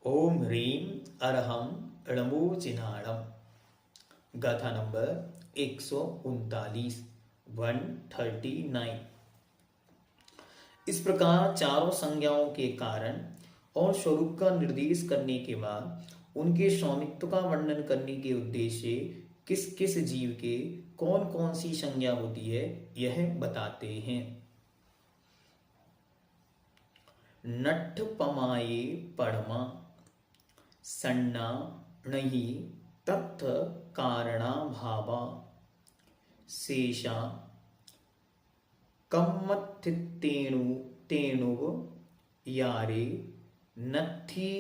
ओम ह्रीं अरहम णमो चिन्हाणम। गाथा नंबर 139 139। इस प्रकार चारों संज्ञाओं के कारण और स्वरूप का निर्देश करने के बाद उनके स्वामित्व का वर्णन करने के उद्देश्य किस किस जीव के कौन कौन सी संज्ञा होती है यह बताते हैं। नट्ठ पमाये परमा सन्ना नहीं तत्थ कारणा भावा शेषा कम्मथितेणु तेणुव यारे नत्थी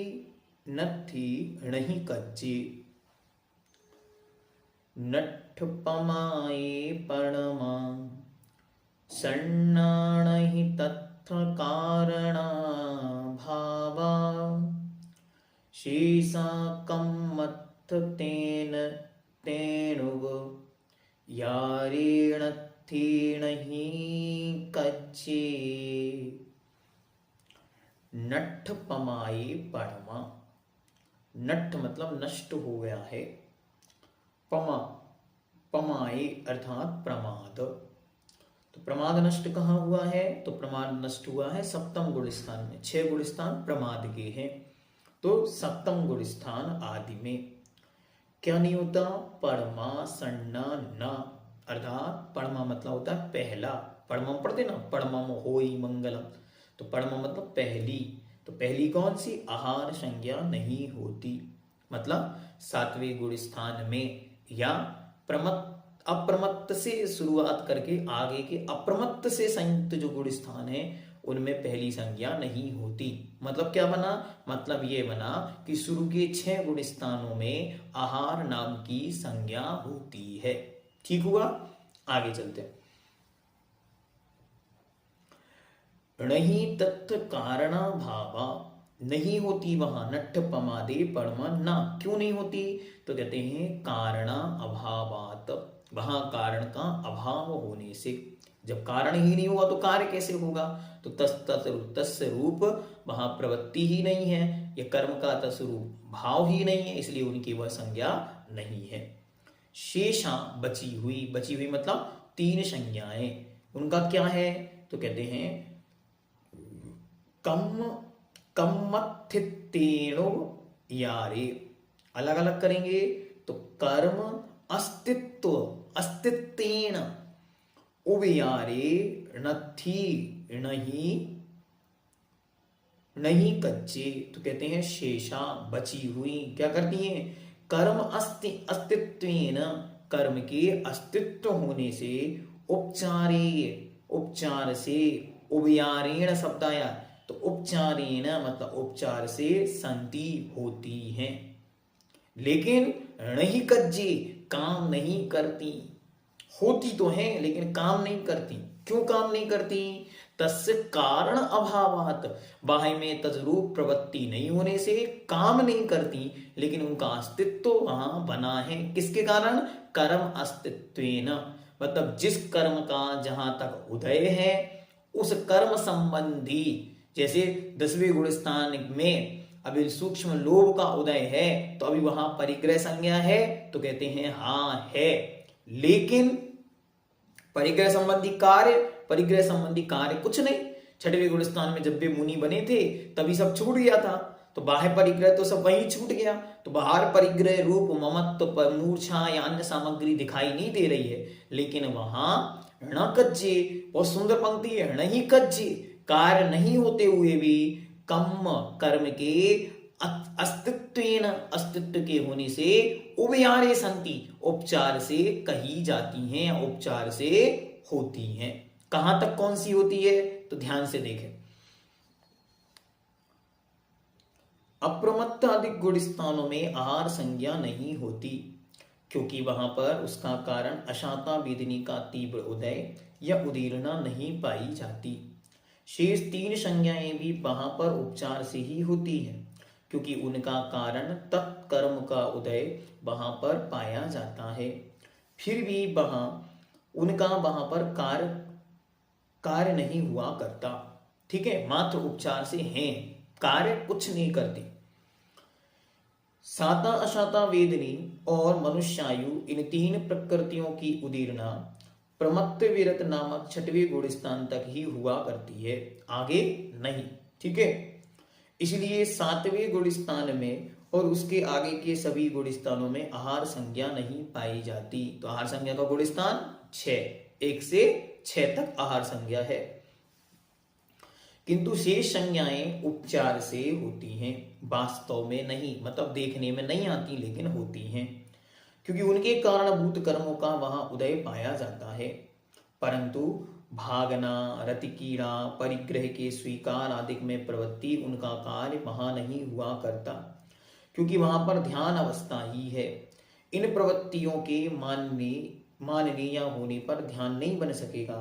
नत्थी नहीं कच्चे। नट्ठ पमाये परमा सन्ना नहीं तत्थ कारणा भावा शेषा कम्मथ तेन तेणुव यारेणथी नहीं कच्चे। नट्ठ पमाये परमा। नट्ठ मतलब नष्ट हो गया है। पमा पमाये अर्थात प्रमाद। तो प्रमाद नष्ट कहाँ हुआ है? तो प्रमाद नष्ट हुआ है सप्तम गुण स्थान में। 6 गुण स्थान प्रमाद के हैं, तो सप्तम गुण स्थान आदि में क्या नहीं होता? परमा सन्ना न, अर्थात परमा मतलब होता है पहला। परमा पढ़ते ना, परमा होई मंगलम, तो परमा मतलब पहली। तो पहली कौन सी? आहार संज्ञा नहीं होती। मतलब 7वें गुण स्थान में या अप्रमत्त से शुरुआत करके आगे के अप्रमत्त से संयुक्त जो गुण स्थान है उनमें पहली संज्ञा नहीं होती। मतलब क्या बना? मतलब ये बना कि शुरू के 6 गुण स्थानों में आहार नाम की संज्ञा होती है। ठीक हुआ? आगे चलते हैं। नहीं तत्व कारणा भावा, नहीं होती वहां नट्ठ पमादे परमा ना। क्यों नहीं होती? तो कहते हैं कारणा अभावात, वहां कारण का अभाव होने से। जब कारण ही नहीं हुआ तो कार्य कैसे होगा? तो तस्वरूप वहां प्रवृत्ति ही नहीं है, या कर्म का तस्वरूप भाव ही नहीं है, इसलिए उनकी वह संज्ञा नहीं है। शेषा बची हुई मतलब 3 संज्ञाएं, उनका क्या है? तो कहते हैं कम्मथितेणु यारे। अलग अलग करेंगे तो कर्म अस्तित्वेन उभयारे नथी नहीं कच्चे। तो कहते हैं शेषा बची हुई क्या करती हैं? कर्म अस्तित्वेन, कर्म के अस्तित्व होने से, उपचार से, उभयारेण शब्द आया, तो उपचारेण मतलब उपचार से संति होती हैं, लेकिन नहीं कज्जे काम नहीं करती। होती तो है लेकिन काम नहीं करती। क्यों काम नहीं करती? तस्य कारण अभावात, बाह्य में तद्रूप प्रवृत्ति नहीं होने से काम नहीं करती, लेकिन उनका अस्तित्व वहां बना है। किसके कारण? कर्म अस्तित्वेन, मतलब जिस कर्म का जहां तक उदय है उस कर्म संबंधी, जैसे 10वें गुण स्थान में अभी सूक्ष्म लोभ का उदय है तो अभी वहां परिग्रह संज्ञा है, तो कहते हैं हाँ है, लेकिन परिग्रह संबंधी कार्य कुछ नहीं। 6वें गुण स्थान में जब भी मुनि बने थे तभी सब छूट गया था, तो बाह्य परिग्रह तो सब वहीं छूट गया। तो बाहर परिग्रह रूप ममत्व मूर्छा या अन्य सामग्री दिखाई नहीं दे रही है, लेकिन वहां ण कज्जे, बहुत सुंदर पंक्ति है, ण ही कज्जे, कार्य नहीं होते हुए भी कर्म के अस्तित्व के होने से उभयारे संति, उपचार से कही जाती हैं, उपचार से होती हैं। कहां तक कौन सी होती है? तो ध्यान से देखें। अप्रमत्त आदि गुण स्थानों में आहार संज्ञा नहीं होती, क्योंकि वहां पर उसका कारण अशांता वेदनी का तीव्र उदय या उदीरना नहीं पाई जाती। शेष तीन संज्ञाएं भी वहां पर उपचार से ही होती हैं, क्योंकि उनका कारण तत्कर्म का उदय वहां पर पाया जाता है। फिर भी वहां पर कार्य नहीं हुआ करता। ठीक है, मात्र उपचार से हैं, कार्य कुछ नहीं करते। साता अशाता वेदनी और मनुष्यायु इन तीन प्रकृतियों की उदीरना प्रमत्त विरत नामक छठवें गुण स्थान तक ही हुआ करती है, आगे नहीं। ठीक है, इसलिए सातवें गुण स्थान में और उसके आगे के सभी गुण स्थानों में आहार संज्ञा नहीं पाई जाती। तो आहार संज्ञा का गुण स्थान 6, 1 से 6 तक आहार संज्ञा है। किंतु शेष संज्ञाएं उपचार से होती हैं, वास्तव में नहीं, मतलब देखने में नहीं आती लेकिन होती हैं, क्योंकि उनके कारणभूत कर्मों का वहां उदय पाया जाता है। परंतु भागना, रतिकीड़ा, परिग्रह के स्वीकार आदि में प्रवृत्ति उनका कार्य वहां नहीं हुआ करता, क्योंकि वहां पर ध्यान अवस्था ही है। इन प्रवृत्तियों के मानने या होने पर ध्यान नहीं बन सकेगा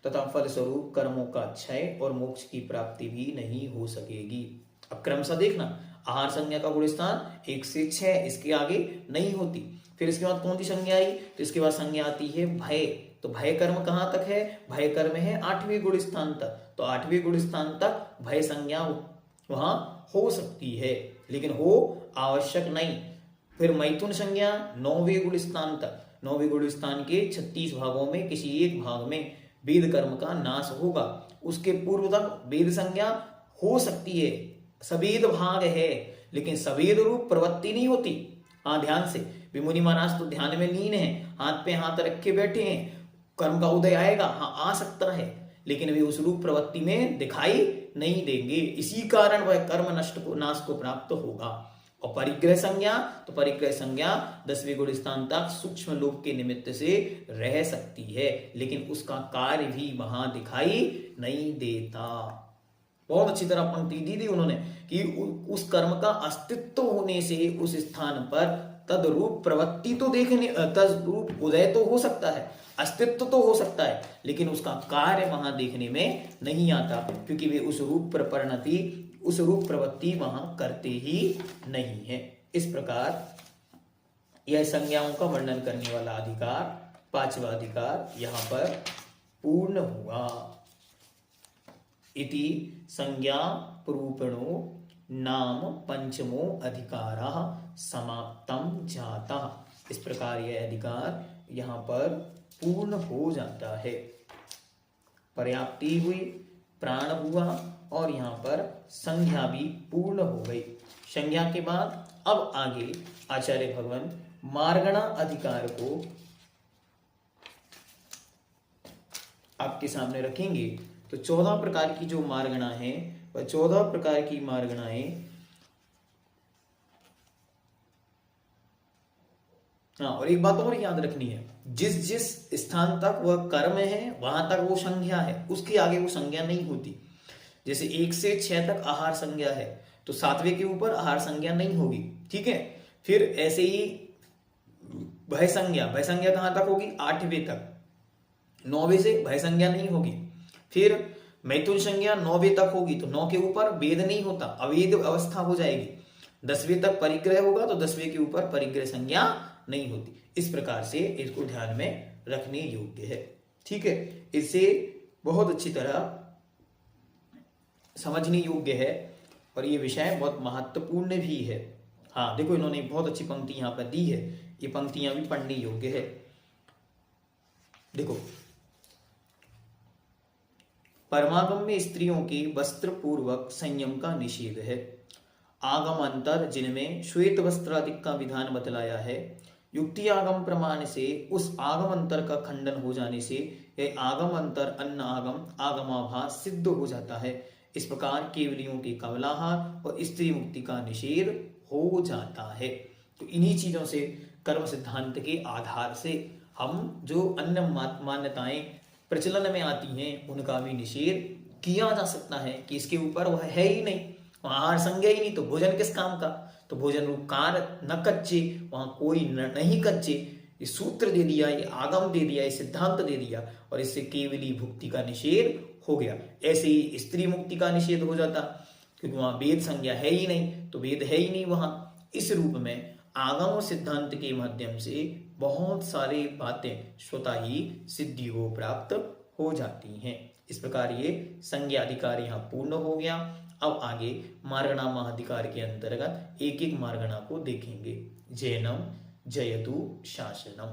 तथा फलस्वरूप कर्मों का क्षय और मोक्ष की प्राप्ति भी नहीं हो सकेगी। अब क्रमशः देखना, आहार संज्ञा का गुण स्थान 1 से 6, इसके आगे नहीं होती। फिर इसके बाद कौन सी संज्ञा आई, तो इसके बाद संज्ञा आती है भय। तो भय कर्म कहाँ तक है, भय कर्म है 8वें गुण स्थान तक। तो 8वें गुण स्थान तक भय संज्ञा वहां हो सकती है, लेकिन हो आवश्यक नहीं। फिर मैथुन संज्ञा 9वें गुण स्थान तक। 9वें गुण स्थान के 36 भागों में किसी एक भाग में वेद कर्म का नाश होगा, उसके पूर्व तक वेद संज्ञा हो सकती है, सवेद भाग है, लेकिन सवेद रूप प्रवृत्ति नहीं होती। हाँ, ध्यान से, विमुनि महाराज तो ध्यान में लीन है, हाथ पे हाथ रखे बैठे हैं, कर्म का उदय आएगा, हाँ आ सकता है, लेकिन वे उस रूप प्रवृत्ति में दिखाई नहीं देंगे, इसी कारण वह कर्म नाश को प्राप्त होगा। और परिग्रह संज्ञा, तो परिग्रह संज्ञा 10वें गुण स्थान तक सूक्ष्म लोक के निमित्त से रह सकती है, लेकिन उसका कार्य भी वहां दिखाई नहीं देता। बहुत अच्छी तरह पंक्ति दी थी उन्होंने कि उस कर्म का अस्तित्व होने से उस स्थान पर तदरूप प्रवृत्ति तो तदरूप उदय तो हो सकता है, अस्तित्व तो हो सकता है, लेकिन उसका कार्य वहां देखने में नहीं आता, क्योंकि वे उस रूप प्रवृत्ति वहां करते ही नहीं है। इस प्रकार यह संज्ञाओं का वर्णन करने वाला अधिकार, 5वां अधिकार यहां पर पूर्ण हुआ। इति संज्ञा प्रूपणो नाम पंचमो अधिकारः समाप्तम जाता। इस प्रकार यह अधिकार यहां पर पूर्ण हो जाता है। पर्याप्ति हुई, प्राण हुआ और यहां पर संज्ञा भी पूर्ण हो गई। संज्ञा के बाद अब आगे आचार्य भगवान मार्गणा अधिकार को आपके सामने रखेंगे। तो 14 प्रकार की जो मार्गणा है, वह 14 प्रकार की मार्गणाएं, हाँ, और एक बात और याद रखनी है, जिस जिस स्थान तक वह कर्म है वहां तक वो संज्ञा है, उसके आगे वो संज्ञा नहीं होती। जैसे 1 से 6 तक आहार संज्ञा है, तो 7वें के ऊपर आहार संज्ञा नहीं होगी। ठीक है, फिर ऐसे ही भय संज्ञा कहां तक होगी, 8वें तक। 9वें से भय संज्ञा नहीं होगी। फिर मैथुन संज्ञा 9वें तक होगी, तो 9 के ऊपर वेद नहीं होता, अवेद अवस्था हो जाएगी। 10वें तक परिग्रह होगा, तो 10वें के ऊपर परिग्रह संज्ञा नहीं होती। इस प्रकार से इसको ध्यान में रखने योग्य है। ठीक है, इससे बहुत अच्छी तरह समझने योग्य है और ये विषय बहुत महत्वपूर्ण भी है। हाँ देखो, इन्होंने बहुत अच्छी पंक्ति यहां पर दी है, ये पंक्तियां भी पढ़ने योग्य है। देखो, परमागम में स्त्रियों के वस्त्र पूर्वक संयम का निषेध है। आगम अंतर जिनमें श्वेत वस्त्र अधिक का विधान बतलाया है, युक्ति आगम प्रमाण से उस आगम अंतर का खंडन हो जाने से यह आगम अंतर अन्न आगम आगमाभास सिद्ध हो जाता है। इस प्रकार केवलियों के कमलाहार और स्त्री मुक्ति का निषेध हो जाता है। तो इन्हीं चीजों से, कर्म सिद्धांत के आधार से हम जो अन्य मान्यताएं प्रचलन में आती हैं उनका भी निषेध किया जा सकता है कि इसके ऊपर वह है ही नहीं, वहां आहार संज्ञा ही नहीं, तो भोजन किस काम का। तो भोजन रूप कार्य न कच्चे, वहां कोई नहीं कच्चे। ये सूत्र दे दिया, ये आगम दे दिया, ये सिद्धांत दे दिया, और इससे केवली भुक्ति का निषेध हो गया। ऐसे ही स्त्री मुक्ति का निषेध हो जाता, क्योंकि वहां वेद संज्ञा है ही नहीं, तो वेद है ही नहीं वहां। इस रूप में आगम और सिद्धांत के माध्यम से बहुत सारी बातें स्वतः ही सिद्धि को प्राप्त हो जाती हैं। इस प्रकार ये संज्ञा अधिकार यहाँ पूर्ण हो गया। अब आगे मार्गणा महाधिकार के अंतर्गत एक एक मार्गणा को देखेंगे। जैनम जयतु शासनम।